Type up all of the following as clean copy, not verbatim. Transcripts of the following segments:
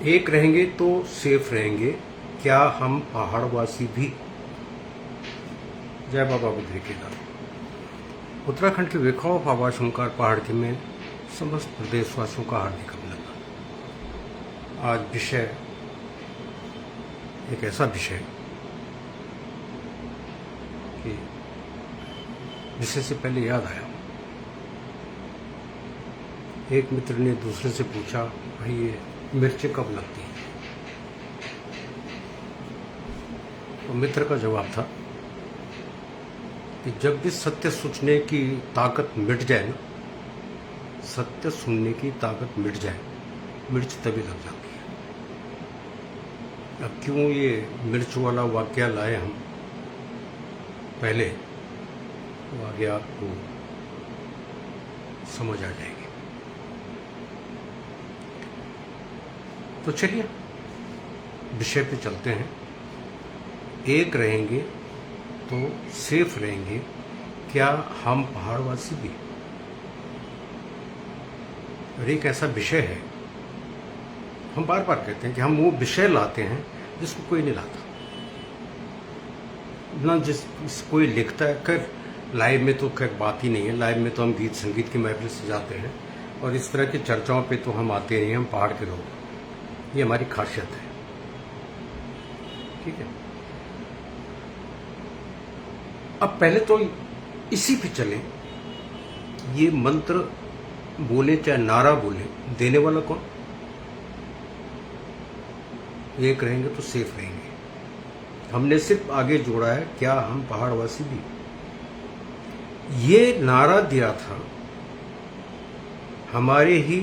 एक रहेंगे तो सेफ रहेंगे, क्या हम पहाड़वासी भी? जय बाबा बुद्ध केदार। उत्तराखंड के वेखाव आवास ओंकार पहाड़ के में समस्त प्रदेशवासियों का हार्दिक अभिनंदन। आज विषय एक ऐसा विषय कि विषय से पहले याद आया, एक मित्र ने दूसरे से पूछा, भाई ये मिर्चें कब लगती हैं? तो मित्र का जवाब था कि जब भी सत्य सोचने की ताकत मिट जाए ना, सत्य सुनने की ताकत मिट जाए, मिर्च तभी लग जाती है। अब क्यों ये मिर्च वाला वाक्य लाए हम, पहले तो आगे आपको समझ आ जाएगी। तो चलिए विषय पे चलते हैं। एक रहेंगे तो सेफ रहेंगे, क्या हम पहाड़वासी भी? और एक ऐसा विषय है, हम बार बार कहते हैं कि हम वो विषय लाते हैं जिसको कोई नहीं लाता, ना कोई लिखता है। खैर लाइव में तो खैर बात ही नहीं है, लाइव में तो हम गीत संगीत की महफिल से जाते हैं और इस तरह की चर्चाओं पे तो हम आते नहीं, हम पहाड़ के लोग, ये हमारी खासियत है। ठीक है, अब पहले तो इसी पे चलें। ये मंत्र बोले चाहे नारा बोले, देने वाला कौन? एक रहेंगे तो सेफ रहेंगे। हमने सिर्फ आगे जोड़ा है, क्या हम पहाड़वासी भी? ये नारा दिया था हमारे ही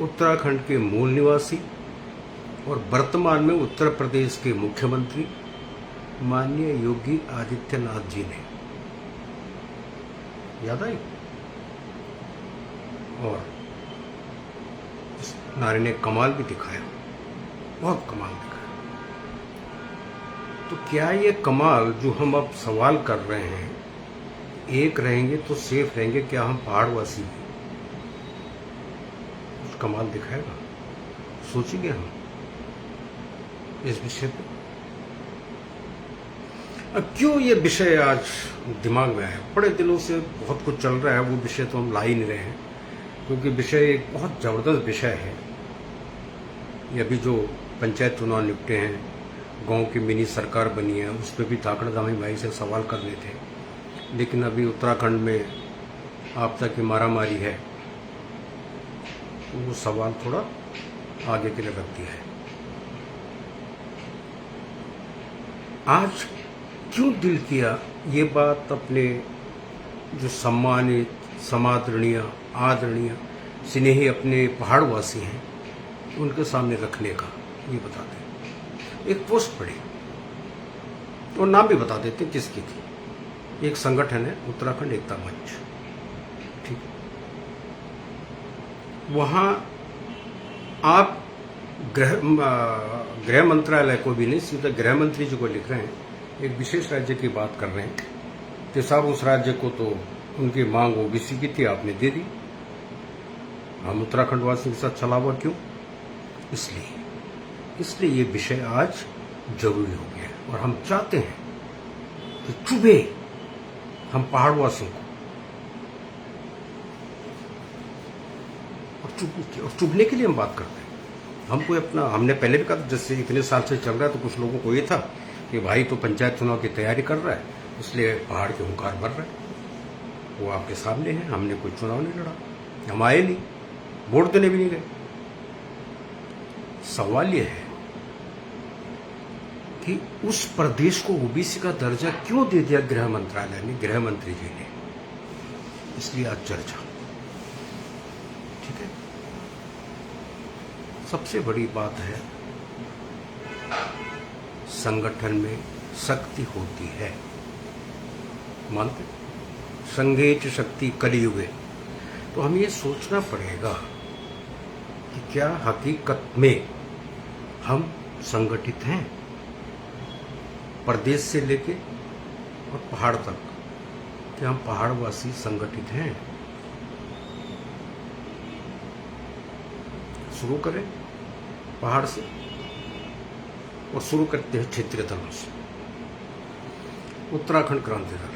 उत्तराखंड के मूल निवासी और वर्तमान में उत्तर प्रदेश के मुख्यमंत्री माननीय योगी आदित्यनाथ जी ने। याद आई? और इस नारे ने कमाल भी दिखाया, बहुत कमाल दिखाया। तो क्या ये कमाल जो हम अब सवाल कर रहे हैं, एक रहेंगे तो सेफ रहेंगे, क्या हम पहाड़वासी हैं, कुछ कमाल दिखाएगा? सोचेंगे हम इस विषय पे। अब क्यों ये विषय आज दिमाग में आया? बड़े दिनों से बहुत कुछ चल रहा है, वो विषय तो हम ला ही नहीं रहे हैं, क्योंकि विषय एक बहुत जबरदस्त विषय है। ये अभी जो पंचायत चुनाव निपटे हैं, गांव की मिनी सरकार बनी है, उस पर भी ताकड़ दामी भाई से सवाल करने थे, लेकिन अभी उत्तराखंड में आपदा की मारामारी है, तो वो सवाल थोड़ा आगे के लिए रख दिया है। आज क्यों दिल किया ये बात अपने जो सम्मानित, समादरणीय, आदरणीय, स्नेही अपने पहाड़वासी हैं उनके सामने रखने का, ये बताते हैं। एक पोस्ट पढ़ी और नाम भी बता देते हैं किसकी थी। एक संगठन है उत्तराखंड एकता मंच, ठीक है। वहाँ आप गृह मंत्रालय को भी नहीं, सीधा गृह मंत्री जी को लिख रहे हैं, एक विशेष राज्य की बात कर रहे हैं कि साहब उस राज्य को तो उनकी मांग ओबीसी की थी, आपने दे दी, हम उत्तराखंड वासियों के साथ चला हुआ क्यों? इसलिए ये विषय आज जरूरी हो गया है और हम चाहते हैं कि चुभे हम पहाड़वासियों को, और चुभने के लिए हम बात करते हैं। हम कोई अपना, हमने पहले भी कहा, जैसे इतने साल से चल रहा है तो कुछ लोगों को ये था कि भाई तो पंचायत चुनाव की तैयारी कर रहा है, इसलिए पहाड़ के हुंकार भर रहा है। वो आपके सामने है, हमने कोई चुनाव नहीं लड़ा, हम आए नहीं, वोट देने भी नहीं गए। सवाल यह है कि उस प्रदेश को ओबीसी का दर्जा क्यों दे दिया गृह मंत्रालय ने, गृह मंत्री जी ने? इसलिए आज चर्चा, ठीक है। सबसे बड़ी बात है, संगठन में शक्ति होती है, मानते? संघे च शक्ति कलियुगे। तो हम ये सोचना पड़ेगा कि क्या हकीकत में हम संगठित हैं, प्रदेश से लेके और पहाड़ तक? क्या हम पहाड़वासी संगठित हैं? शुरू करें। पहाड़ से, और शुरू करते हैं क्षेत्रीय दलों से। उत्तराखंड क्रांति दल,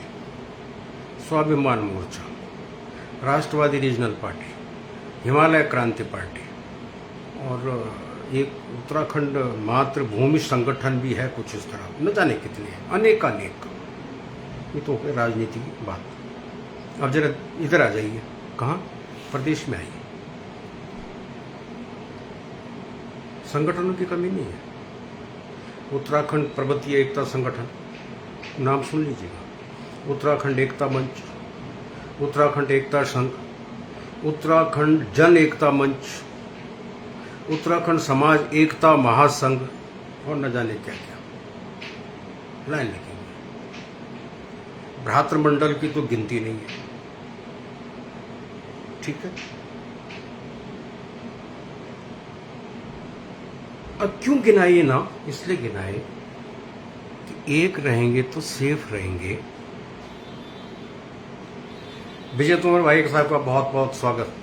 स्वाभिमान मोर्चा, राष्ट्रवादी रीजनल पार्टी, हिमालय क्रांति पार्टी, और एक उत्तराखंड मातृभूमि संगठन भी है, कुछ इस तरह, न जाने कितने हैं, अनेक। ये तो है राजनीति की बात। अब जरा इधर आ जाइए, कहाँ, प्रदेश में आइए। संगठनों की कमी नहीं है। उत्तराखंड पर्वतीय एकता संगठन, नाम सुन लीजिएगा। उत्तराखंड एकता मंच, उत्तराखंड एकता संघ, उत्तराखंड जन एकता मंच, उत्तराखंड समाज एकता महासंघ, और न जाने क्या क्या लाइन लगी। भ्रातृमंडल की तो गिनती नहीं है। ठीक है, अब क्यों गिनाए ना, इसलिए गिनाए कि एक रहेंगे तो सेफ रहेंगे। विजय तोमर भाई साहब का बहुत बहुत स्वागत।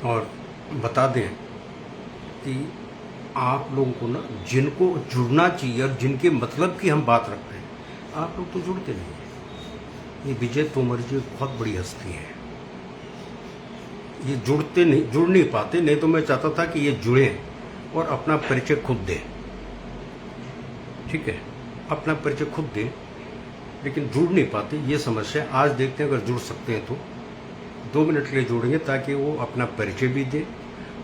और बता दें कि आप लोगों को ना, जिनको जुड़ना चाहिए और जिनके मतलब की हम बात रख रहे हैं, आप लोग तो जुड़ते नहीं हैं। ये विजय तोमर जी बहुत बड़ी हस्ती है, ये जुड़ नहीं पाते। नहीं तो मैं चाहता था कि ये जुड़ें और अपना परिचय खुद दें। ठीक है, अपना परिचय खुद दें, लेकिन जुड़ नहीं पाते, ये समस्या। आज देखते हैं, अगर जुड़ सकते हैं तो 2 मिनट के लिए जोड़ेंगे, ताकि वो अपना परिचय भी दें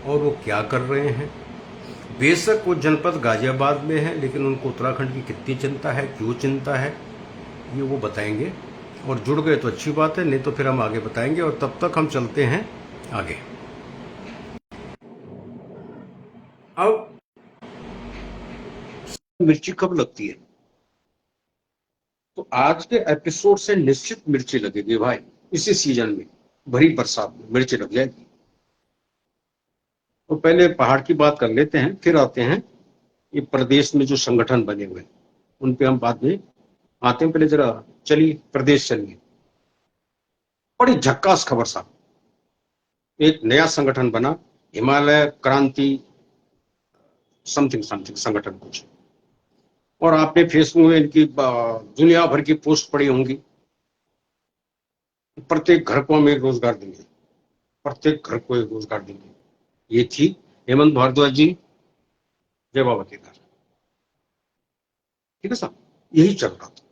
और वो क्या कर रहे हैं। बेशक वो जनपद गाजियाबाद में है, लेकिन उनको उत्तराखंड की कितनी चिंता है, क्यों चिंता है, ये वो बताएंगे। और जुड़ गए तो अच्छी बात है, नहीं तो फिर हम आगे बताएंगे। और तब तक हम चलते हैं आगे। अब मिर्ची कब लगती है? तो आज के एपिसोड से निश्चित मिर्ची लगेगी भाई। इसी सीजन में, भरी बरसात में मिर्ची लग जाएगी। तो पहले पहाड़ की बात कर लेते हैं, फिर आते हैं ये प्रदेश में जो संगठन बने हुए, उन पे हम बाद में आते हैं। पहले जरा चलिए प्रदेश चलिए। बड़ी झक्कास खबर साहब, एक नया संगठन बना, हिमालय क्रांति समथिंग संगठन कुछ। और आपने फेसबुक में इनकी दुनिया भर की पोस्ट पड़ी होंगी। प्रत्येक घर को हम एक रोजगार देंगे, प्रत्येक घर को एक रोजगार देंगे। ये थी हेमंत भारद्वाज जी, जय बाबा केदार। ठीक है साहब, यही चल रहा था।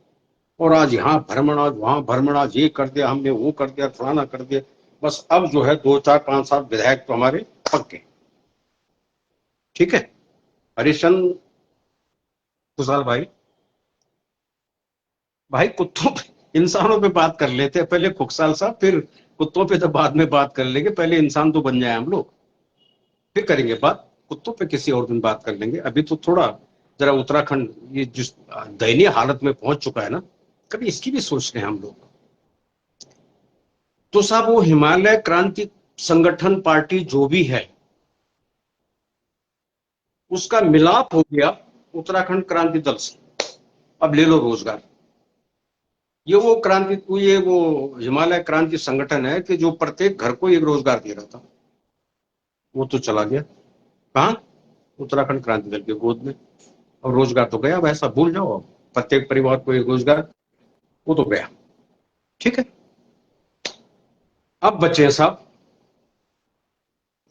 और आज यहाँ भ्रमण, आज वहां भ्रमण, आज ये कर दिया हमने, वो कर दिया, फलाना कर दिया। बस अब जो है 2 4 5 7 विधायक तो हमारे पक गए। ठीक है, हरिशन खुशहाल भाई, कुत्तों पे, इंसानों पे बात कर लेते हैं पहले खुशहाल साहब, फिर कुत्तों पे तो बाद में बात कर लेंगे। पहले इंसान तो बन जाए हम लोग, फिर करेंगे बात। कुत्तों पे किसी और दिन बात कर लेंगे। अभी तो थोड़ा जरा उत्तराखंड ये जिस दयनीय हालत में पहुंच चुका है ना, कभी इसकी भी सोच रहे हैं हम लोग। तो साहब, वो हिमालय क्रांति संगठन पार्टी जो भी है, उसका मिलाप हो गया उत्तराखंड क्रांति दल से। अब ले लो रोजगार। ये वो हिमालय क्रांति संगठन है कि जो प्रत्येक घर को एक रोजगार दे रहा था, वो तो चला गया कहां, उत्तराखंड क्रांति दल के गोद में। और रोजगार तो गया, वैसा भूल जाओ। प्रत्येक परिवार को एक रोजगार, वो तो गया। ठीक है, अब बचे साहब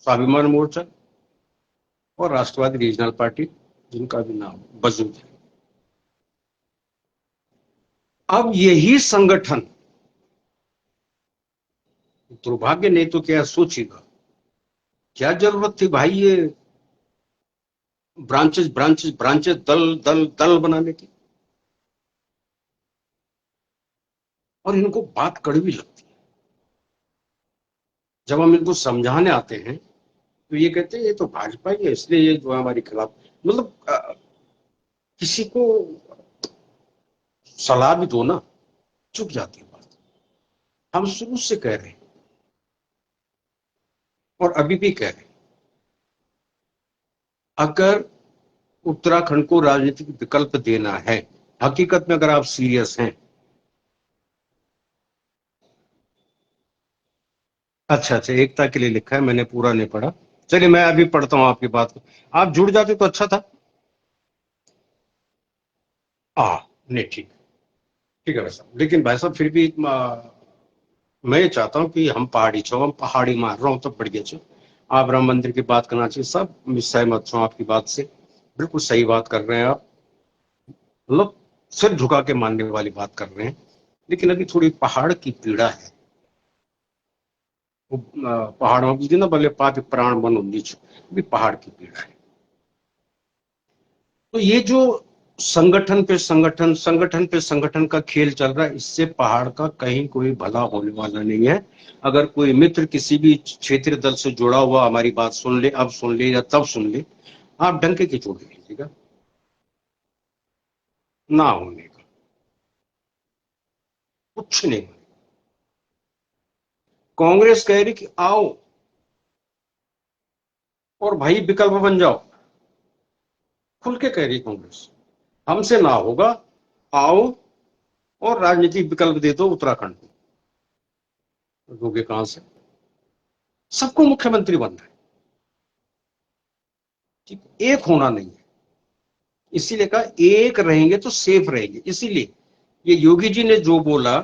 स्वाभिमान मोर्चा और राष्ट्रवादी रीजनल पार्टी, जिनका भी नाम वजूद है। अब यही संगठन, दुर्भाग्य नहीं तो क्या, सोचिएगा क्या जरूरत थी भाई ये ब्रांचेस ब्रांचेस ब्रांचेस, दल दल दल बनाने की। और इनको बात कड़वी लगती है। जब हम इनको समझाने आते हैं तो ये कहते हैं ये तो भाजपा ही है, इसलिए ये जो हमारे खिलाफ, मतलब किसी को सलाह भी दो ना, चुप जाती है बात। हम शुरू से कह रहे हैं और अभी भी कह रहे हैं, अगर उत्तराखंड को राजनीतिक विकल्प देना है, हकीकत में अगर आप सीरियस हैं। अच्छा, एकता के लिए लिखा है, मैंने पूरा नहीं पढ़ा। चलिए मैं अभी पढ़ता हूं आपकी बात को। आप जुड़ जाते तो अच्छा था। नहीं ठीक। ठीक है भाई साहब, लेकिन भाई साहब फिर भी मैं ये चाहता हूँ कि हम पहाड़ी छो, हम पहाड़ी मार रहा हूँ तब बढ़िया छो। आप राम मंदिर की बात करना चाहिए, सब मैं सहमत छो आपकी बात से। बिल्कुल सही बात कर रहे हैं आप। मतलब सिर झुका के मानने वाली बात कर रहे हैं। लेकिन अभी थोड़ी पहाड़ की पीड़ा है। वो पहाड़ में बुझी ना भले पापी प्राण बनो नीच, अभी पहाड़ की पीड़ा है। तो ये जो संगठन पे संगठन, संगठन पे संगठन का खेल चल रहा है, इससे पहाड़ का कहीं कोई भला होने वाला नहीं है। अगर कोई मित्र किसी भी क्षेत्रीय दल से जुड़ा हुआ हमारी बात सुन ले, अब सुन ले या तब सुन ले, आप डंके की चोट लीजिएगा। ना होने का कुछ नहीं। कांग्रेस कह रही कि आओ और भाई विकल्प बन जाओ। खुल के कह रही कांग्रेस, हमसे ना होगा, आओ और राजनीतिक विकल्प दे दो उत्तराखंड को। दोगे कहां से? सबको मुख्यमंत्री बनना है, ठीक, एक होना नहीं है। इसीलिए कहा एक रहेंगे तो सेफ रहेंगे। इसीलिए ये योगी जी ने जो बोला,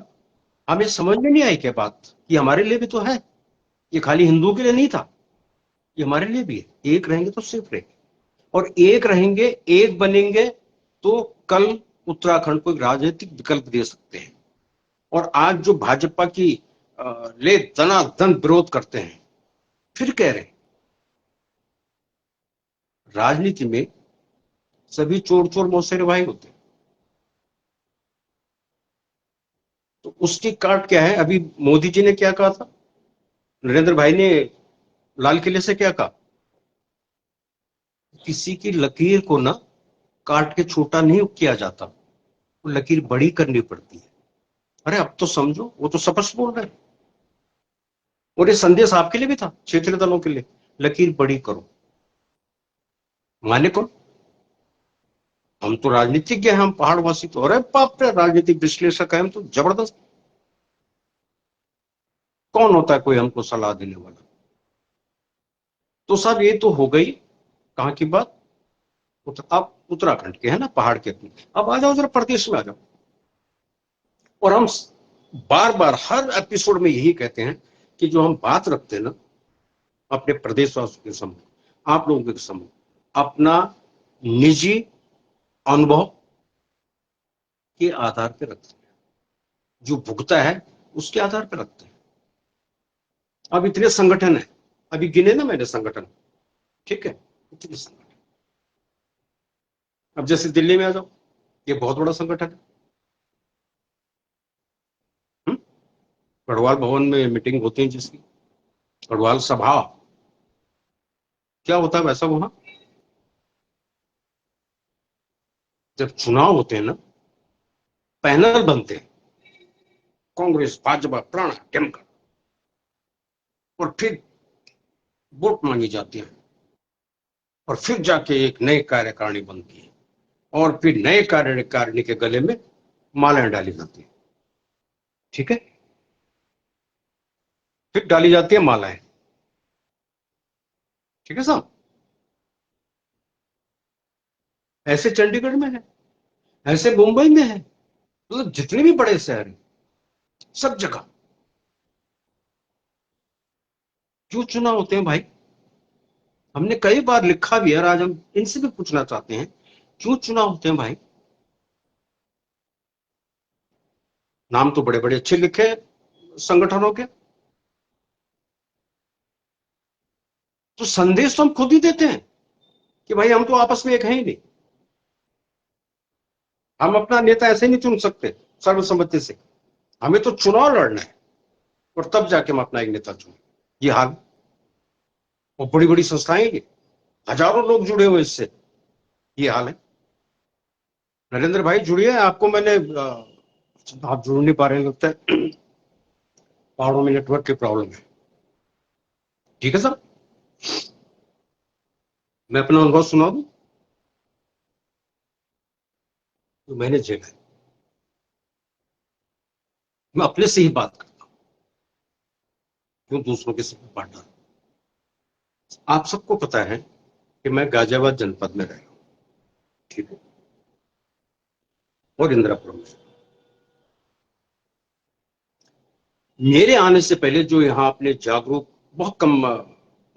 हमें समझ में नहीं आई क्या बात, कि हमारे लिए भी तो है, ये खाली हिंदुओं के लिए नहीं था, ये हमारे लिए भी है। एक रहेंगे तो सेफ रहेंगे, और एक रहेंगे, एक बनेंगे तो कल उत्तराखंड को एक राजनीतिक विकल्प दे सकते हैं। और आज जो भाजपा की ले दनादन विरोध करते हैं, फिर कह रहे हैं राजनीति में सभी चोर चोर मौसेरे भाई होते हैं। तो उसकी काट क्या है? अभी मोदी जी ने क्या कहा था, नरेंद्र भाई ने लाल किले से क्या कहा, किसी की लकीर को ना काट के छोटा नहीं किया जाता, वो लकीर बड़ी करनी पड़ती है। अरे अब तो समझो, वो तो स्पष्ट बोल रहे हैं। और ये संदेश आपके लिए भी था, क्षेत्रीय दलों के लिए, लकीर बड़ी करो। माने कौन? हम तो राजनीतिज्ञ हैं, हम पहाड़वासी तो, अरे बाप रे, राजनीतिक विश्लेषक है हम तो जबरदस्त। कौन होता है कोई हमको सलाह देने वाला? तो साहब ये तो हो गई कहाँ की बात, आप उत्तराखंड के है ना, पहाड़ के अपने। अब आ जाओ जरा प्रदेश में आ जाओ। और हम बार बार हर एपिसोड में यही कहते हैं कि जो हम बात रखते हैं ना अपने प्रदेशवासियों के समूह, आप लोगों के समूह, अपना निजी अनुभव के आधार पर रखते हैं, जो भुगता है उसके आधार पर रखते हैं। अब इतने संगठन है, अभी गिने ना मैंने संगठन, ठीक है, इतने संगठन। अब जैसे दिल्ली में आ जाओ, ये बहुत बड़ा संगठन है। हुँ? गढ़वाल भवन में मीटिंग होती है जिसकी, गढ़वाल सभा, क्या होता है वैसा वहां, जब चुनाव होते हैं ना, पैनल बनते हैं, कांग्रेस भाजपा प्राण टिमका, और फिर वोट मांगी जाती है, और फिर जाके एक नई कार्यकारिणी बनती है, और फिर नए कार्यकारिणी के गले में मालाएं डाली जाती है, ठीक है, फिर डाली जाती है मालाएं, ठीक है साहब। ऐसे चंडीगढ़ में है, ऐसे मुंबई में है, मतलब जितने भी बड़े शहर हैं, सब जगह क्यों चुनाव होते हैं भाई? हमने कई बार लिखा भी है, और आज हम इनसे भी पूछना चाहते हैं, क्यों चुनाव होते हैं भाई? नाम तो बड़े बड़े अच्छे लिखे संगठनों के, तो संदेश तो हम खुद ही देते हैं कि भाई हम तो आपस में एक है ही नहीं। हम अपना नेता ऐसे नहीं चुन सकते सर्वसम्मति से, हमें तो चुनाव लड़ना है, और तब जाके हम अपना एक नेता चुने। ये हाल, और बड़ी बड़ी संस्थाएं, ये हजारों लोग जुड़े हुए इससे, ये हाल है। नरेंद्र भाई जुड़िए, आपको मैंने आप जुड़ नहीं पा रहे हैं लगता है, पहाड़ों में नेटवर्क की प्रॉब्लम है। ठीक है सर, मैं अपना अनुभव सुना दूं, तो मैंने झेला है, मैं अपने से ही बात करता हूँ, क्यों दूसरों के सिर पर बांट डालूं? आप सबको पता है कि मैं गाजियाबाद जनपद में रहा हूं, ठीक है, और इंदिरापुरम में। मेरे आने से पहले जो यहाँ अपने जागरूक बहुत कम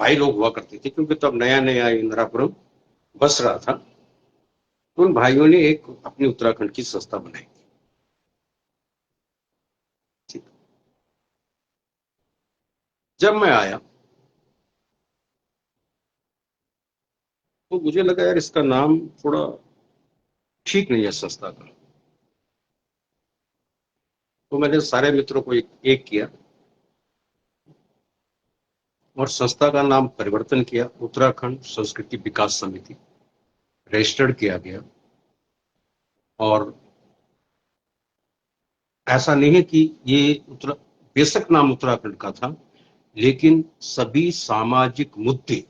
भाई लोग हुआ करते थे, क्योंकि तब नया नया इंदिरापुरम बस रहा था। तो उन भाइयों ने एक अपनी उत्तराखंड की संस्था बनाई थी। जब मैं आया तो मुझे लगा यार इसका नाम थोड़ा ठीक नहीं है संस्था का। तो मैंने सारे मित्रों को एक किया और संस्था का नाम परिवर्तन किया, उत्तराखंड संस्कृति विकास समिति रजिस्टर्ड किया गया। और ऐसा नहीं है कि ये बेशक नाम उत्तराखंड का था, लेकिन सभी सामाजिक मुद्दे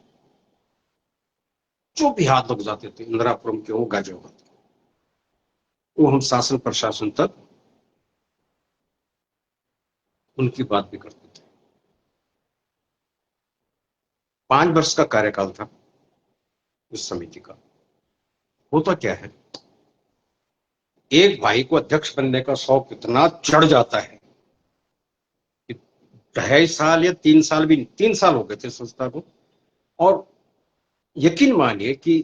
जो भी हाथ लग जाते थे, इंदिरापुरम के हो गाजियाबाद के, वो हम शासन प्रशासन तक उनकी बात भी करते थे। 5 वर्ष का कार्यकाल था इस समिति का। होता क्या है, एक भाई को अध्यक्ष बनने का शौक इतना चढ़ जाता है कि 2.5 साल या 3 साल भी, 3 साल हो गए थे संस्था को, और यकीन मानिए कि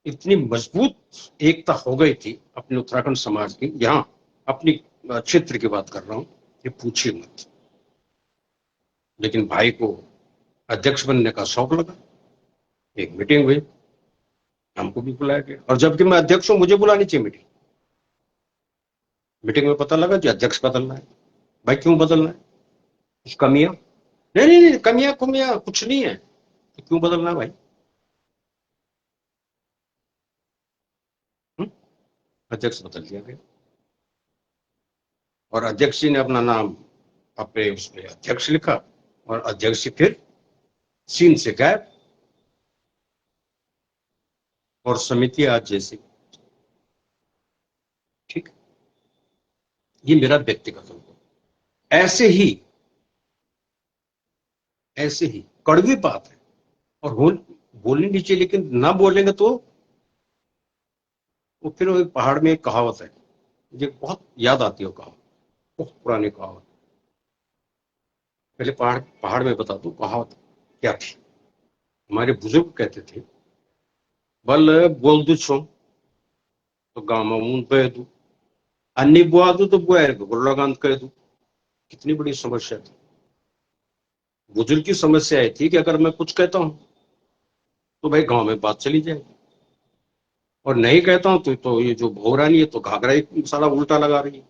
इतनी मजबूत एकता हो गई थी अपने उत्तराखंड समाज की। यहाँ अपनी क्षेत्र की बात कर रहा हूं, ये पूछिए मत। लेकिन भाई को अध्यक्ष बनने का शौक लगा, एक मीटिंग हुई, हमको भी बुलाया गया, और जबकि मैं अध्यक्ष हूं मुझे बुलानी चाहिए मीटिंग। मीटिंग में पता लगा कि अध्यक्ष बदलना है। भाई क्यों बदलना है, कुछ कमियां? नहीं नहीं नहीं, कमियां कुमियां कुछ नहीं है, तो क्यों बदलना है भाई? हुँ? अध्यक्ष बदल दिया गया और अध्यक्ष जी ने अपना नाम अपने उस पर अध्यक्ष लिखा, और अध्यक्ष जी फिर सीन से गायब, और समिति आज जैसी। ठीक, ये मेरा व्यक्तिगत अनुभव। ऐसे ही ऐसे ही कड़वी बात है, और बोलनी नहीं चाहिए, लेकिन ना बोलेंगे तो वो फिर वो पहाड़ में एक कहावत है, मुझे बहुत याद आती है वो कहावत, बहुत पुरानी कहावत। पहले पहाड़ पहाड़ में बता दूं कहावत क्या थी। हमारे बुजुर्ग कहते थे, बल बोल दू छो तो गामा ऊन बह दू, अन्नी बुआ दू तो बुआ लगान कह दू। कितनी बड़ी समस्या थी। बुजुर्ग की समस्या ये थी कि अगर मैं कुछ कहता हूं तो भाई गांव में बात चली जाएगी, और नहीं कहता हूं तो ये जो भौरानी है तो घाघरा ही सारा उल्टा लगा रही है।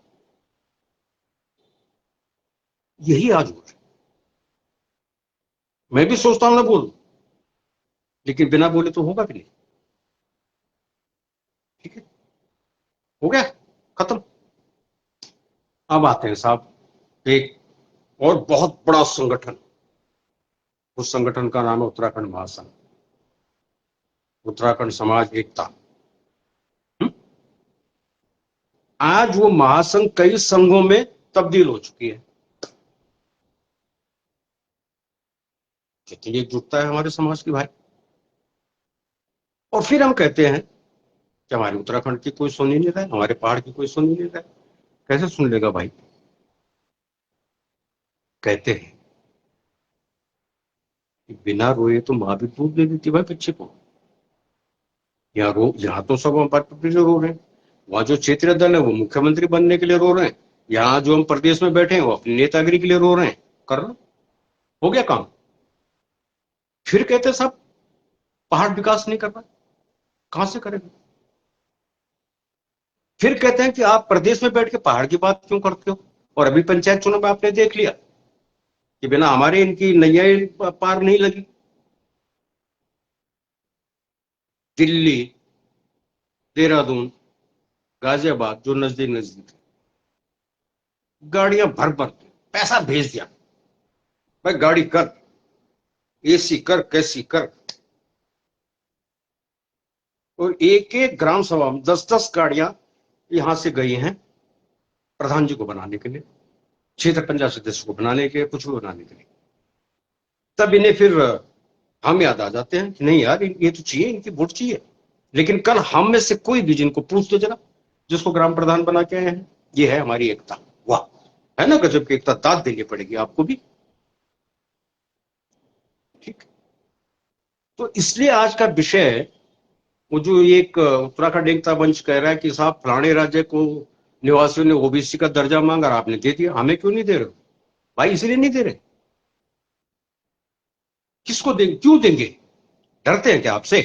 यही आज हो रहा है। मैं भी सोचता हूं ना बोलूं, लेकिन बिना बोले तो होगा भी नहीं। ठीक है, हो गया, खत्म। अब आते हैं साहब एक और बहुत बड़ा संगठन। उस संगठन का नाम है उत्तराखंड महासंघ, उत्तराखंड समाज एकता। हुँ? आज वो महासंघ कई संघों में तब्दील हो चुकी है। कितनी एकजुटता है हमारे समाज की भाई। और फिर हम कहते हैं कि हमारे उत्तराखंड की कोई सुन ही नहीं रहा है, हमारे पहाड़ की कोई सुन ही नहीं रहा है। कैसे सुन लेगा भाई? कहते हैं कि बिना रोए तो माँ भी दूध दे देती भाई बच्चे को। यहाँ तो सब हम पार्टी रो रहे हैं, वहां जो क्षेत्रीय दल है वो मुख्यमंत्री बनने के लिए रो रहे हैं, यहाँ जो हम प्रदेश में बैठे हैं वो अपनी नेतागिरी के लिए रो रहे हैं। कर लो, हो गया काम। फिर कहते हैं साहब पहाड़ विकास नहीं कर रहा, कहां से करेगा? फिर कहते हैं कि आप प्रदेश में बैठ के पहाड़ की बात क्यों करते हो? और अभी पंचायत चुनाव में आपने देख लिया कि बिना हमारे इनकी नैया पार नहीं लगी। दिल्ली, देहरादून, गाजियाबाद जो नजदीक नजदीक, गाड़ियां भर भर के पैसा भेज दिया, भाई गाड़ी कर, एसी कर, कैसी कर। और एक एक ग्राम सभा में 10-10 गाड़ियां यहां से गई हैं प्रधान जी को बनाने के लिए, क्षेत्र पंचायत सदस्य को बनाने के लिए, कुछ भी बनाने के लिए। तब इन्हें फिर हम याद आ जाते हैं कि नहीं यार, ये तो चाहिए, इनकी वोट चाहिए। लेकिन कल हम में से कोई भी, जिनको पूछ दो जरा, जिसको ग्राम प्रधान बना के आए हैं, ये है हमारी एकता। वाह, है ना गजब की एकता, दाद देनी पड़ेगी आपको भी। ठीक। तो इसलिए आज का विषय, वो जो एक उत्तराखंड एकता मंच कह रहा है कि साहब फलाने राज्य को निवासियों ने ओबीसी का दर्जा मांगा और आपने दे दिया, हमें क्यों नहीं दे रहे हो? भाई इसलिए नहीं दे रहे। किसको देंगे, क्यों देंगे? डरते हैं क्या आपसे?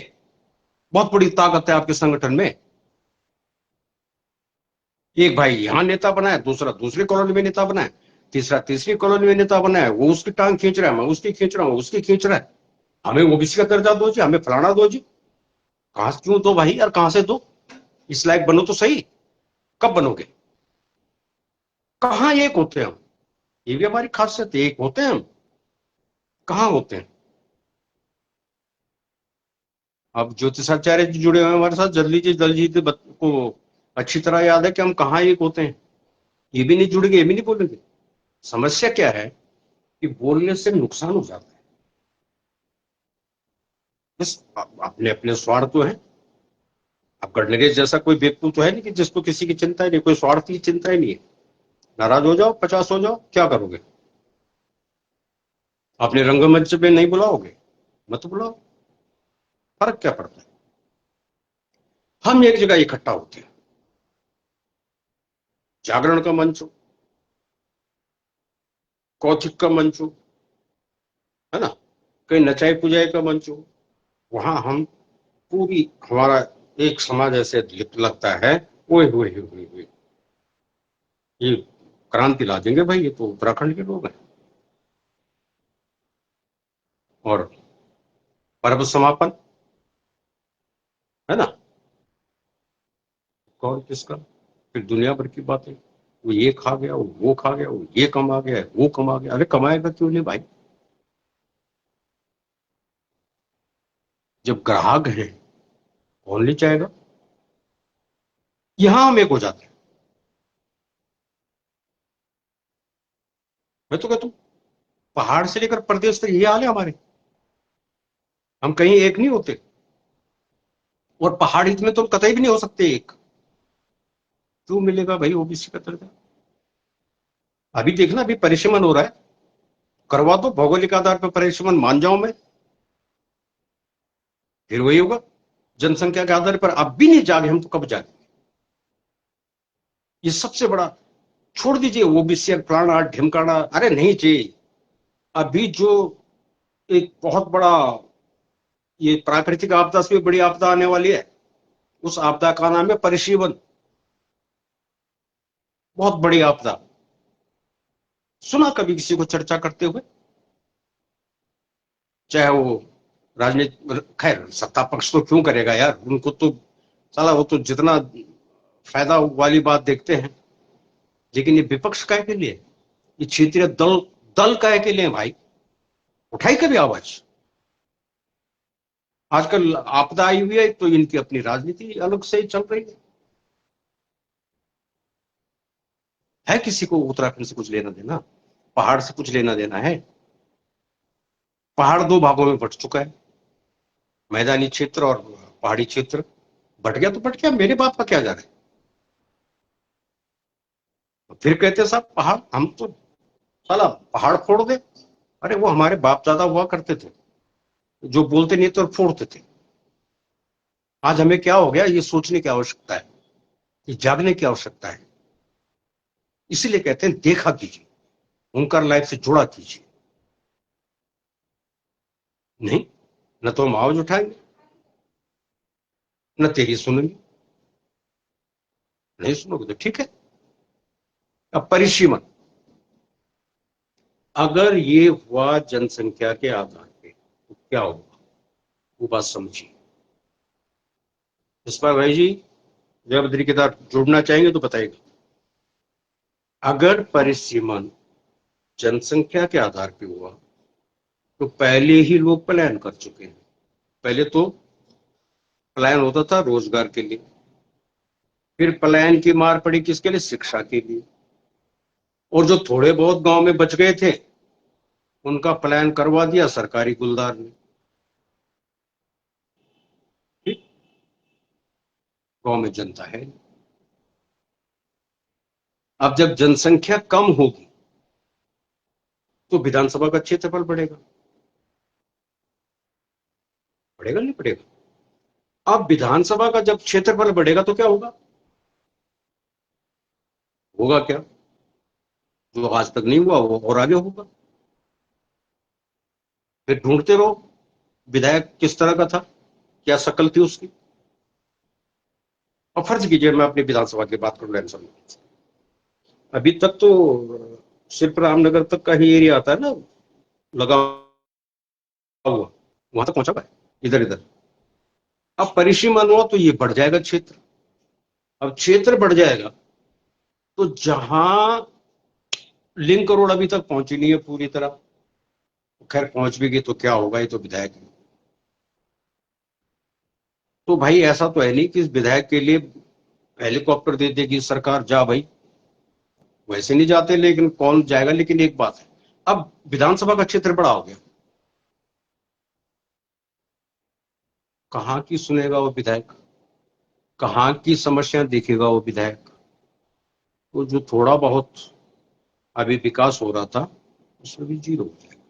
बहुत बड़ी ताकत है आपके संगठन में। एक भाई यहां नेता बना है, दूसरा दूसरी कॉलोनी में नेता बना है, तीसरा तीसरी कॉलोनी में नेता बना है, वो उसकी टांग खींच रहा है, मैं उसकी खींच रहा हूं, उसकी खींच रहा है। हमें ओबीसी का दर्जा दो जी, हमें फलाना दो जी। कहां क्यों दो भाई, और कहां से दो? इस लायक बनो तो सही। कब बनोगे? कहां एक होते हैं हम? ये भी हमारी खासियत है, एक होते हैं हम। कहां होते हैं? अब ज्योतिषाचार्य जी जुड़े हुए हैं हमारे साथ, दलजीत को अच्छी तरह याद है कि हम कहाँ एक होते हैं। ये भी नहीं जुड़ेंगे, ये भी नहीं बोलेंगे। समस्या क्या है कि बोलने से नुकसान हो जाता है। बस अपने अपने स्वार्थ तो है। अब गडनरेज जैसा कोई व्यक्ति तो है नहीं कि जिसको किसी की चिंता ही नहीं, कोई स्वार्थ की चिंता ही नहीं है। नाराज हो जाओ, 50 हो जाओ, क्या करोगे? अपने रंगमंच पे नहीं बुलाओगे, मत बुलाओ, फर्क क्या पड़ता है? हम एक जगह इकट्ठा होते हैं, जागरण का मंच हो, कौथिक का मंच हो, है ना, कहीं नचाई पुजाई का मंच हो, वहां हम पूरी, हमारा एक समाज ऐसे लगता है, ओए हुए हुए हुए, ये क्रांति ला देंगे भाई, ये तो उत्तराखंड के लोग हैं। और पर्व समापन, है ना, कौन किसका, फिर दुनिया भर की बातें, वो ये खा गया, वो खा गया, वो ये कमा गया, वो कमा गया। अरे कमाएगा क्यों नहीं भाई? जब ग्राहक है, कौन ले जाएगा? यहां हम एक हो जाते हैं। मैं तो कहता हूं, पहाड़ से लेकर प्रदेश तक ये हाल है हमारे। हम कहीं एक नहीं होते, और पहाड़ी में तो कतई भी नहीं हो सकते एक। क्यों मिलेगा भाई ओबीसी का दर्जा? अभी देखना, अभी परिसीमन हो रहा है, करवा दो, भौगोलिक आधार पर परिसीमन मान जाऊं मैं, फिर वही होगा। जनसंख्या के आधार पर अब भी नहीं जागे हम, तो कब जागे? ये सबसे बड़ा, छोड़ दीजिए ओबीसी फलाना ढिमकाना, अरे नहीं चाहिए। अभी जो एक बहुत बड़ा, ये प्राकृतिक आपदा से भी बड़ी आपदा आने वाली है, उस आपदा का नाम है परिसीमन। बहुत बड़ी आपदा। सुना कभी किसी को चर्चा करते हुए? चाहे वो राजनीति, खैर सत्ता पक्ष तो क्यों करेगा यार, उनको तो साला, वो तो जितना फायदा वाली बात देखते हैं। लेकिन ये विपक्ष काय के लिए, ये क्षेत्रीय दल, दल काय के लिए भाई? उठाई कभी आवाज? आजकल आपदा आई हुई है तो इनकी अपनी राजनीति अलग से चल रही है किसी को उत्तराखंड से कुछ लेना देना? पहाड़ से कुछ लेना देना है? पहाड़ दो भागों में बंट चुका है, मैदानी क्षेत्र और पहाड़ी क्षेत्र। बट गया तो बट गया, मेरे बाप का क्या जा रहा है? फिर कहते साहब पहाड़, हम तो साला पहाड़ फोड़ दे। अरे वो हमारे बाप दादा हुआ करते थे, जो बोलते नहीं तो फोड़ते थे। आज हमें क्या हो गया, ये सोचने की आवश्यकता है, ये जागने की आवश्यकता है। इसीलिए कहते हैं देखा कीजिए, उनका लाइफ से जुड़ा कीजिए। नहीं, न तो हम आवाज उठाएंगे, न तेरी सुनेंगे। नहीं सुनोगे तो ठीक है। अब परिसीमन, अगर ये हुआ जनसंख्या के आधार पे तो क्या होगा, वो बात समझिए। इस पर भाई जी, जय बद्री केदार जुड़ना चाहेंगे तो बताइएगा। अगर परिसीमन जनसंख्या के आधार पे हुआ, तो पहले ही लोग पलायन कर चुके हैं। पहले तो पलायन होता था रोजगार के लिए, फिर पलायन की मार पड़ी किसके लिए, शिक्षा के लिए। और जो थोड़े बहुत गांव में बच गए थे, उनका पलायन करवा दिया सरकारी गुलदार ने। गांव में जनता है। अब जब जनसंख्या कम होगी तो विधानसभा का क्षेत्रफल बढ़ेगा, बढ़ेगा नहीं बढ़ेगा? अब विधानसभा का जब क्षेत्रफल बढ़ेगा तो क्या होगा? होगा क्या? जो आज तक नहीं हुआ वो और आगे होगा। फिर ढूंढते रहो विधायक किस तरह का था, क्या शक्ल थी उसकी। और फर्ज कीजिए मैं अपनी विधानसभा की बात करूं लैंसर में, अभी तक तो सिर्फ रामनगर तक का ही एरिया आता है ना लगा हुआ, वहां तक पहुंचा हुआ है इधर इधर। अब परिसीमन हुआ तो ये बढ़ जाएगा क्षेत्र। अब क्षेत्र बढ़ जाएगा तो जहां लिंक रोड अभी तक पहुंची नहीं है पूरी तरह, खैर पहुंच भी गई तो क्या होगा, ये तो विधायक है। तो भाई ऐसा तो है नहीं कि इस विधायक के लिए हेलीकॉप्टर दे देगी सरकार, जा भाई, वैसे नहीं जाते, लेकिन कौन जाएगा। लेकिन एक बात है, अब विधानसभा का क्षेत्र बड़ा हो गया, कहाँ की सुनेगा वो विधायक, कहाँ की समस्या देखेगा वो विधायक। तो जो थोड़ा बहुत अभी विकास हो रहा था उसमें भी जीरो हो जाएगा।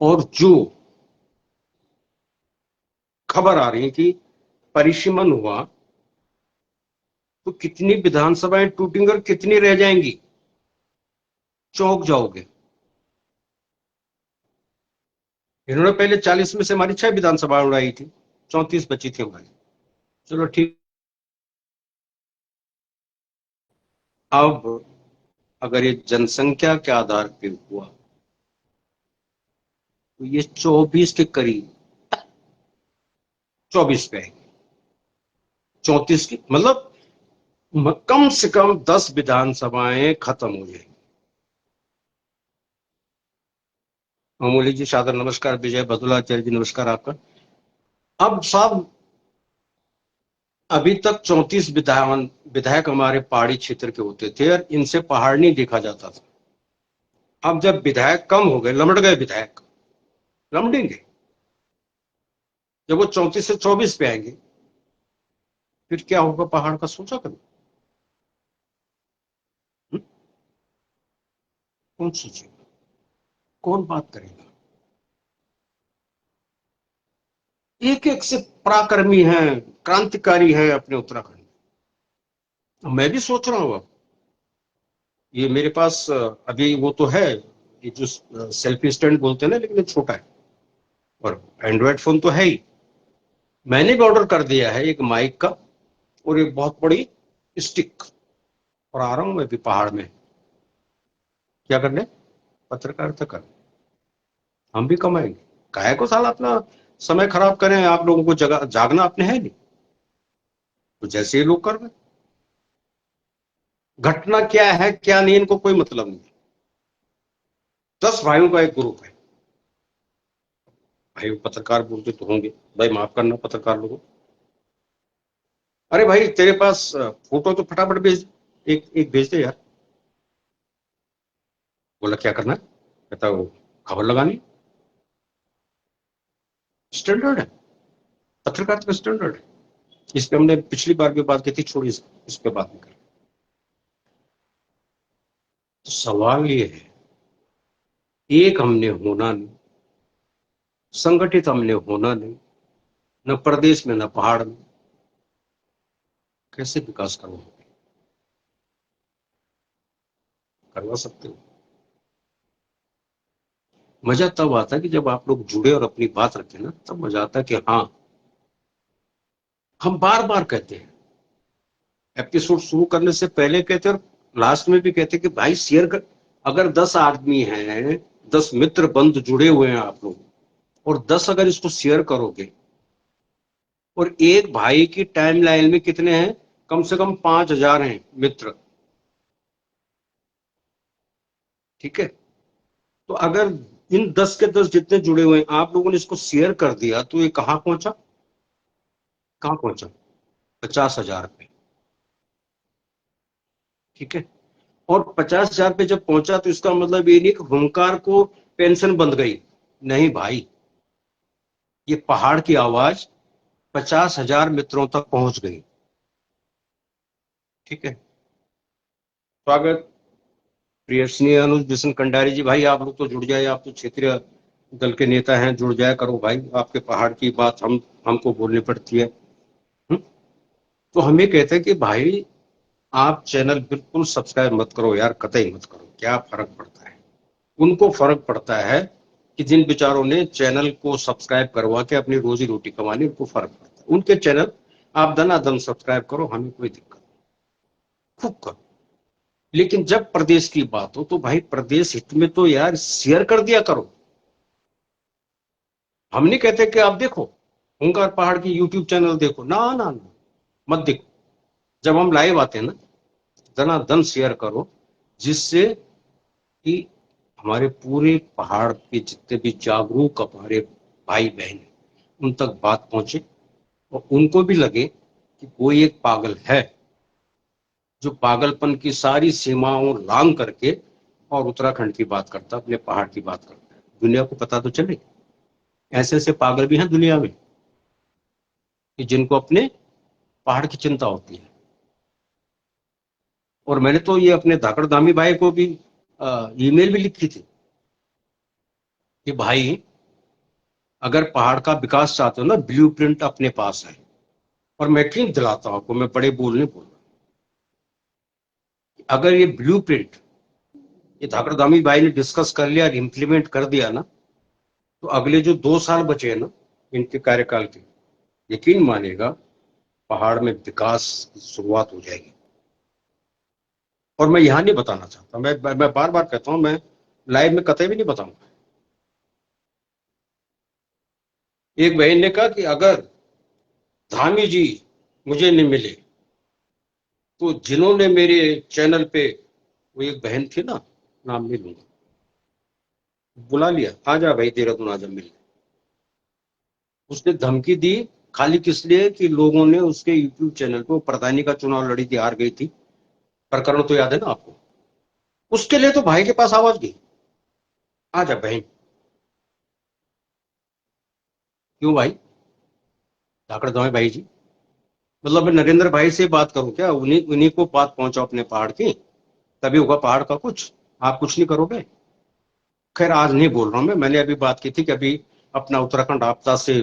और जो खबर आ रही है कि परिसीमन हुआ तो कितनी विधानसभाएं टूटेंगी और कितनी रह जाएंगी, चौंक जाओगे। इन्होंने पहले 40 में से हमारी 6 विधानसभा उड़ाई थी, 34 बची थी हमारी। चलो ठीक। अब अगर ये जनसंख्या के आधार पे हुआ तो ये 24 के करीब, 24 पे आएगी, 34 की मतलब कम से कम 10 विधानसभाएं खत्म हो जाएंगी। अमोली जी सादर नमस्कार, विजय बदुलाचार्य जी नमस्कार आपका। अब साहब अभी तक 34 विधायक हमारे पहाड़ी क्षेत्र के होते थे और इनसे पहाड़ नहीं देखा जाता था। अब जब विधायक कम हो गए, लमट गए विधायक, लमटेंगे। जब वो 34 से 24 पे आएंगे फिर क्या होगा पहाड़ का, सोचा कभी? कौन सोचेगा, कौन बात करेगा? एक एक से पराक्रमी है, क्रांतिकारी है अपने उत्तराखंड में। मैं भी सोच रहा हूँ अब, ये मेरे पास अभी वो तो है, ये जो सेल्फी स्टैंड बोलते हैं ना, लेकिन ये छोटा है और एंड्रॉयड फोन तो है ही। मैंने भी ऑर्डर कर दिया है एक माइक का और एक बहुत बड़ी स्टिक, और आ रहा हूं मैं भी पहाड़ में। क्या करने? पत्रकारिता कर, हम भी कमाएंगे। काहे को साला अपना समय खराब करें, आप लोगों को जगह जागना अपने है नहीं, तो जैसे ही लोग कर रहे। घटना क्या है क्या नहीं इनको कोई मतलब नहीं। 10 भाइयों का एक ग्रुप है, भाई पत्रकार बोलते तो होंगे, भाई माफ करना पत्रकार लोगों, अरे भाई तेरे पास फोटो तो फटाफट भेज, एक एक भेज दे यार। बोला क्या करना है? कहता वो खबर लगानी, स्टैंडर्ड है, पत्रकारिता का स्टैंडर्ड है। इस पे हमने पिछली बार भी बात की थी, छोड़ी इस पे बात नहीं कर। तो सवाल ये है, एक हमने होना नहीं, संगठित हमने होना नहीं, न प्रदेश में न पहाड़ में, कैसे विकास करवाओगे? करवा सकते हो? मजा तब आता है कि जब आप लोग जुड़े और अपनी बात रखें ना, तब मजा आता है कि हाँ, हम बार बार कहते हैं, एपिसोड शुरू करने से पहले कहते हैं और लास्ट में भी कहते हैं कि भाई शेयर कर। अगर 10 आदमी हैं, 10 मित्र बंधु जुड़े हुए हैं आप लोग, और 10 अगर इसको शेयर करोगे, और एक भाई की टाइमलाइन में कितने हैं, कम से कम 5,000 हैं मित्र, ठीक है? तो अगर इन 10 के 10 जितने जुड़े हुए हैं आप लोगों ने इसको शेयर कर दिया तो ये कहां पहुंचा, कहां पहुंचा? 50,000 पे, ठीक है? और 50,000 पे जब पहुंचा तो इसका मतलब ये नहीं कि हुंकार को पेंशन बंद गई, नहीं भाई, ये पहाड़ की आवाज 50,000 मित्रों तक पहुंच गई। ठीक है, स्वागत प्रिय स्नेह अनुज बिशन कंडारी जी। भाई आप लोग तो जुड़ जाए, आप तो क्षेत्रीय दल के नेता हैं, जुड़ जाया करो भाई। आपके पहाड़ की बात हमको बोलनी पड़ती है। हुँ? तो हम ये कहते हैं कि भाई आप चैनल बिल्कुल सब्सक्राइब मत करो यार, कतई मत करो। क्या फर्क पड़ता है? उनको फर्क पड़ता है कि जिन बेचारों ने चैनल को सब्सक्राइब करवा के अपनी रोजी रोटी कमानी, उनको फर्क पड़ता है। उनके चैनल आप दनादन सब्सक्राइब करो, हमें कोई दिक्कत नहीं, खूब करो। लेकिन जब प्रदेश की बात हो तो भाई प्रदेश हित में तो यार शेयर कर दिया करो। हम नहीं कहते कि आप देखो ओंकार पहाड़ की यूट्यूब चैनल देखो, ना ना ना, मत देखो। जब हम लाइव आते हैं ना, दनादन शेयर करो, जिससे कि हमारे पूरे पहाड़ के जितने भी जागरूक हमारे भाई बहन हैं, उन तक बात पहुंचे और उनको भी लगे कि कोई एक पागल है जो पागलपन की सारी सीमाओं लांग करके और उत्तराखंड की बात करता है, अपने पहाड़ की बात करता है। दुनिया को पता तो चले ऐसे ऐसे पागल भी हैं दुनिया में कि जिनको अपने पहाड़ की चिंता होती है। और मैंने तो ये अपने धाकड़ धामी भाई को भी ईमेल भी लिखी थी कि भाई अगर पहाड़ का विकास चाहते हो ना, ब्लूप्रिंट अपने पास है। और मैं यकीन दिलाता हूं आपको, मैं बड़े बोलने बोल रहा हूं, अगर ये ब्लूप्रिंट ये धाकड़ धामी भाई ने डिस्कस कर लिया और इम्प्लीमेंट कर दिया ना, तो अगले जो 2 साल बचे हैं ना इनके कार्यकाल के, यकीन मानिएगा पहाड़ में विकास की शुरुआत हो जाएगी। और मैं यहां नहीं बताना चाहता, मैं बार बार कहता हूं, मैं लाइव में कतई भी नहीं बताऊंगा। एक बहन ने कहा कि अगर धामी जी मुझे नहीं मिले तो जिन्होंने मेरे चैनल पे, वो एक बहन थी ना, नाम नहीं लूंगा, बुला लिया, आ जा भाई देहरादून आ जा मिल। उसने धमकी दी, खाली किस लिए कि लोगों ने उसके यूट्यूब चैनल पे, प्रधानी का चुनाव लड़ी थी, हार गई थी, प्रकरण तो याद है ना आपको। उसके लिए तो भाई के पास आवाज गई, आ जा बहन। क्यों भाई? धाकड़ दो भाई जी, मतलब मैं नरेंद्र भाई से बात करूं क्या? उन्हीं उन्हीं को बात पहुंचाओ अपने पहाड़ की, तभी होगा पहाड़ का कुछ। आप कुछ नहीं करोगे। खैर आज नहीं बोल रहा हूं मैं, मैंने अभी बात की थी कि अभी अपना उत्तराखंड आपदा से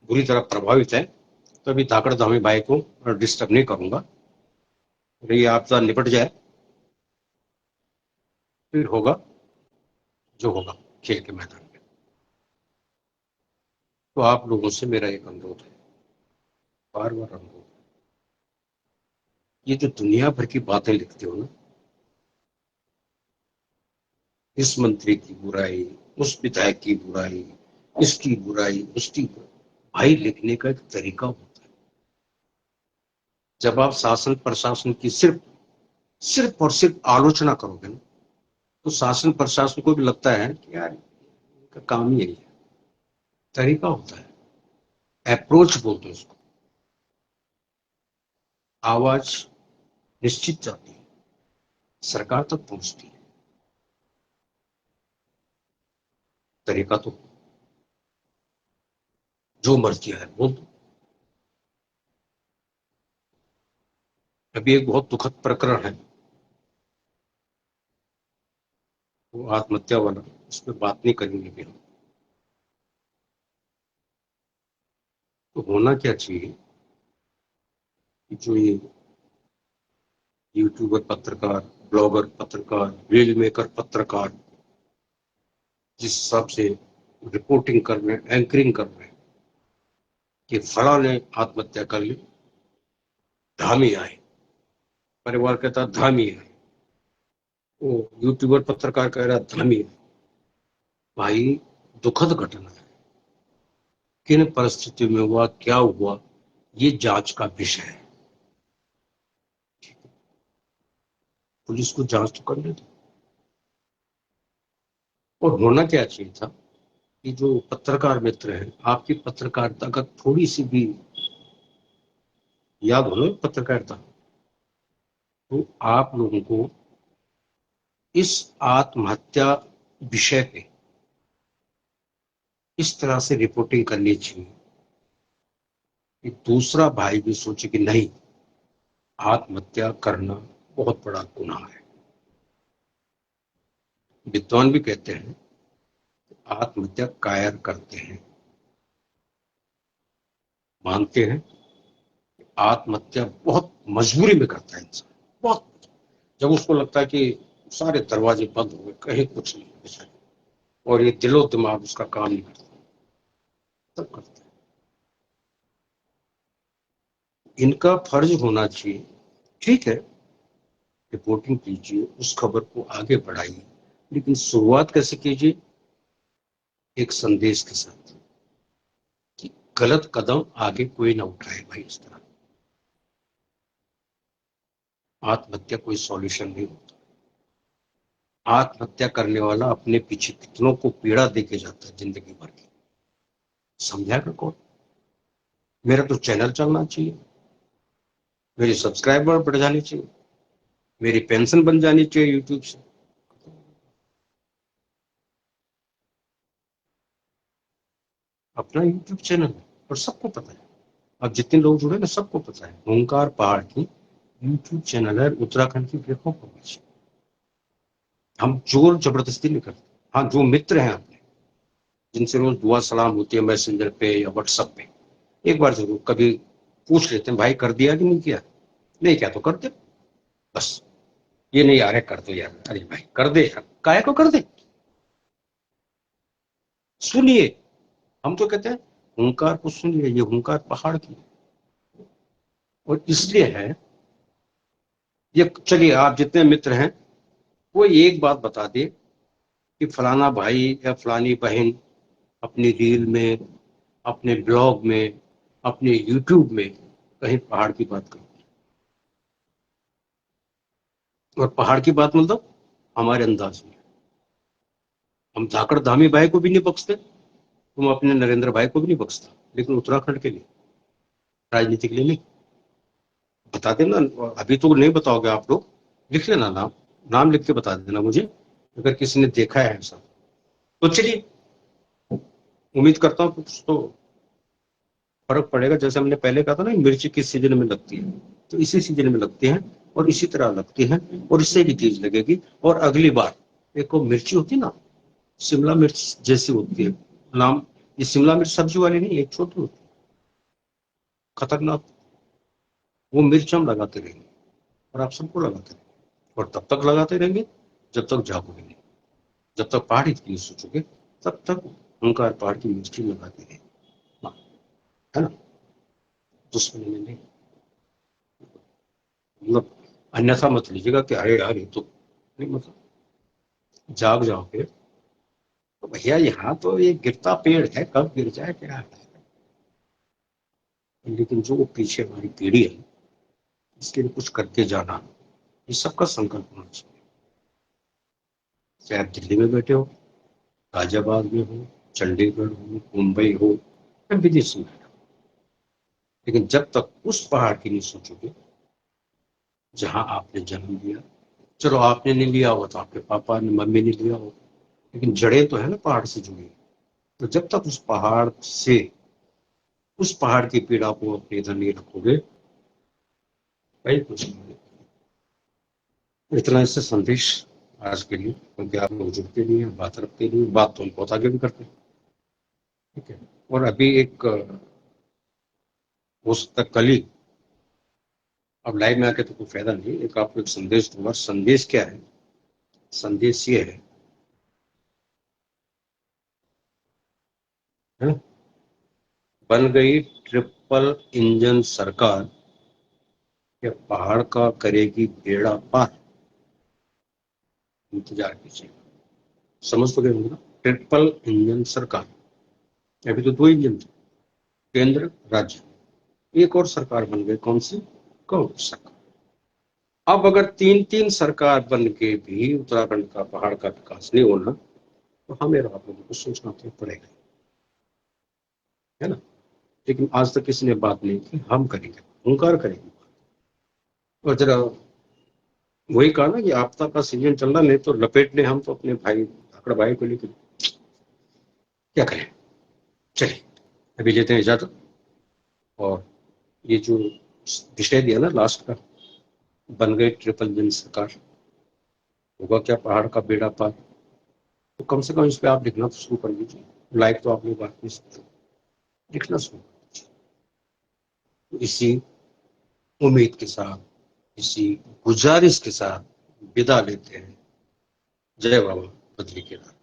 बुरी तरह प्रभावित है, तो अभी धाकड़ धामी भाई को डिस्टर्ब नहीं करूंगा। ये आपदा निपट जाए, फिर होगा जो होगा खेल के मैदान में। तो आप लोगों से मेरा एक अनुरोध है, बार बार अनुरोध, ये जो दुनिया भर की बातें लिखते हो ना, इस मंत्री की बुराई, उस विधायक की बुराई, इसकी बुराई, उसकी बुराई, भाई लिखने का एक तरीका होता है। जब आप शासन प्रशासन की सिर्फ सिर्फ और सिर्फ आलोचना करोगे ना, तो शासन प्रशासन को भी लगता है कि यार इनका काम ही यही है। तरीका होता है, अप्रोच बोलते हैं उसको। आवाज निश्चित जाती है, सरकार तक पहुंचती है। तरीका तो जो मर्जी है बोल दो। अभी एक बहुत दुखद प्रकरण है, वो आत्महत्या वाला, उस पर बात नहीं करेंगे भी हम। तो होना क्या चाहिए कि जो ये यूट्यूबर पत्रकार, ब्लॉगर पत्रकार, रील मेकर पत्रकार जिस हिसाब से रिपोर्टिंग कर रहे हैं, एंकरिंग कर रहे हैं कि फला ने आत्महत्या कर ली, धामी आए, परिवार कहता धामी आए, वो यूट्यूबर पत्रकार कह रहा धामी आए। भाई दुखद घटना है, किन परिस्थितियों में हुआ, क्या हुआ, ये जांच का विषय है। पुलिस को जांच तो करने दो। और होना क्या चाहिए था कि जो पत्रकार मित्र हैं, आपकी पत्रकारिता का थोड़ी सी भी याद हो ना पत्रकारिता, तो आप लोगों को इस आत्महत्या विषय पे इस तरह से रिपोर्टिंग करनी चाहिए कि दूसरा भाई भी सोचे कि नहीं, आत्महत्या करना बहुत बड़ा गुनाह है। विद्वान भी कहते हैं आत्महत्या कायर करते हैं, मानते हैं आत्महत्या बहुत मजबूरी में करता है इंसान, बहुत, जब उसको लगता है कि सारे दरवाजे बंद हो गए, कहीं कुछ नहीं बचा और ये दिलो दिमाग उसका काम नहीं करता, तब करता है। इनका फर्ज होना चाहिए, ठीक है, रिपोर्टिंग कीजिए, उस खबर को आगे बढ़ाइए, लेकिन शुरुआत कैसे कीजिए? एक संदेश के साथ कि गलत कदम आगे कोई ना उठाए भाई। इस तरह आत्महत्या कोई सॉल्यूशन नहीं होता। आत्महत्या करने वाला अपने पीछे कितनों को पीड़ा देके जाता है जिंदगी भर की, समझा कर कौन? मेरा तो चैनल चलना चाहिए, मेरे सब्सक्राइबर बढ़ जाने चाहिए, मेरी पेंशन बन जानी चाहिए यूट्यूब से। अपना यूट्यूब चैनल है और सबको पता है, अब जितने लोग जुड़े ना सबको पता है ओंकार पहाड़ की यूट्यूब चैनल है, उत्तराखंड की देखो पब्लिश। हम जोर जबरदस्ती नहीं करते। हाँ, जो मित्र हैं अपने, जिनसे रोज दुआ सलाम होती है मैसेंजर पे या व्हाट्सएप पे, एक बार जरूर कभी पूछ लेते हैं भाई कर दिया कि नहीं किया, नहीं किया तो कर दे, बस। ये नहीं आ रहा कर दो यार, अरे भाई कर दे यार, काय को कर दे, सुनिए। हम तो कहते हैं हुंकार को सुनिए, ये हुंकार पहाड़ की है। और इसलिए है ये, चलिए आप जितने मित्र हैं वो एक बात बता दे कि फलाना भाई या फलानी बहन अपनी रील में, अपने ब्लॉग में, अपने यूट्यूब में कहीं पहाड़ की बात करो। और पहाड़ की बात मतलब हमारे अंदाज में, हम धाकड़ धामी भाई को भी नहीं बख्शते, तुम अपने नरेंद्र भाई को भी नहीं बख्शता, लेकिन उत्तराखंड के लिए, राजनीति के लिए नहीं। बता देना, अभी तो नहीं बताओगे आप लोग, लिख लेना नाम, नाम लिख के बता देना मुझे अगर किसी ने देखा है ऐसा। तो चलिए, उम्मीद करता हूँ कुछ तो फर्क पड़ेगा। जैसे हमने पहले कहा था ना, मिर्ची किस सीजन में लगती है, तो इसी सीजन में लगती है और इसी तरह लगती है, और इससे भी तेज लगेगी। और अगली बार एक वो मिर्ची होती है ना, शिमला मिर्च जैसी होती है, नाम, ये शिमला मिर्च सब्जी वाली नहीं, एक छोटी होती है, खतरनाक, वो मिर्च हम लगाते रहेंगे और आप सबको लगाते रहेंगे, और तब तक लगाते रहेंगे जब तक जागोगे नहीं, जब तक पहाड़ की नहीं सोचोगे तब तक हंकार पहाड़ की मिर्ची लगाते रहेंगे। हाँ, है ना? दुश्मनी में नहीं, मतलब अन्यथा मत लीजिएगा कि अरे यार ये तो नहीं, मतलब जाग जाओगे तो भैया यहाँ तो ये गिरता पेड़ है, कब गिर जाए क्या है। लेकिन जो पीछे हमारी पीढ़ी है, इसके लिए कुछ करके जाना, ये सबका संकल्प होना चाहिए। चाहे आप दिल्ली में बैठे हो, गाजियाबाद में हो, चंडीगढ़ हो, मुंबई हो या विदेश में हो, लेकिन जब तक उस पहाड़ की नहीं सोचोगे जहां आपने जन्म लिया, चलो आपने नहीं लिया हो तो आपके पापा ने मम्मी ने लिया हो, लेकिन जड़ें तो है ना पहाड़ से जुड़ी। तो जब तक उस पहाड़ से, उस पहाड़ की पीड़ा को अपने इधर नहीं रखोगे, भाई कुछ नहीं। इतना इससे संदेश आज के लिए, क्योंकि आप लोग जुड़ते नहीं है, बात रखते नहीं, बात तो हम बहुत आगे भी करते हैं, ठीक है। और अभी एक हो सकता है कल ही, अब लाइव में आके तो कोई फायदा नहीं, एक आपको एक संदेश दूंगा। संदेश क्या है? संदेश ये है ना, बन गई ट्रिपल इंजन सरकार, या पहाड़ का करेगी बेड़ा पार, इंतजार कीजिए। समझ तो गए होंगे ना, ट्रिपल इंजन सरकार। अभी तो दो इंजन थे, केंद्र राज्य, एक और सरकार बन गई, कौन सी? कांग्रेस सरकार। अब अगर तीन तीन सरकार बन के भी उत्तराखंड का पहाड़ का विकास नहीं होना, तो हमें आप लोगों को सोचना तो पड़ेगा, है ना? लेकिन आज तक किसी ने बात नहीं की, हम करेंगे, हुंकार करेंगे। और जरा वही कहा ना कि आपदा का सीजन चल रहा, नहीं तो लपेट ले हम तो अपने भाई धाकड़ भाई को, लेकर क्या करें। चलिए, अभी लेते हैं इजाजत, और ये जो विषय दिया ना लास्ट का, बन गई ट्रिपल विन सरकार, होगा क्या पहाड़ का बेड़ा पार, तो कम से कम इस पे आप लिखना तो शुरू कर दीजिए। लाइक तो आपने बात नहीं समझो, लिखना शुरू। तो इसी उम्मीद के साथ, इसी गुजारिश के साथ विदा लेते हैं। जय बाबा बद्री केदार।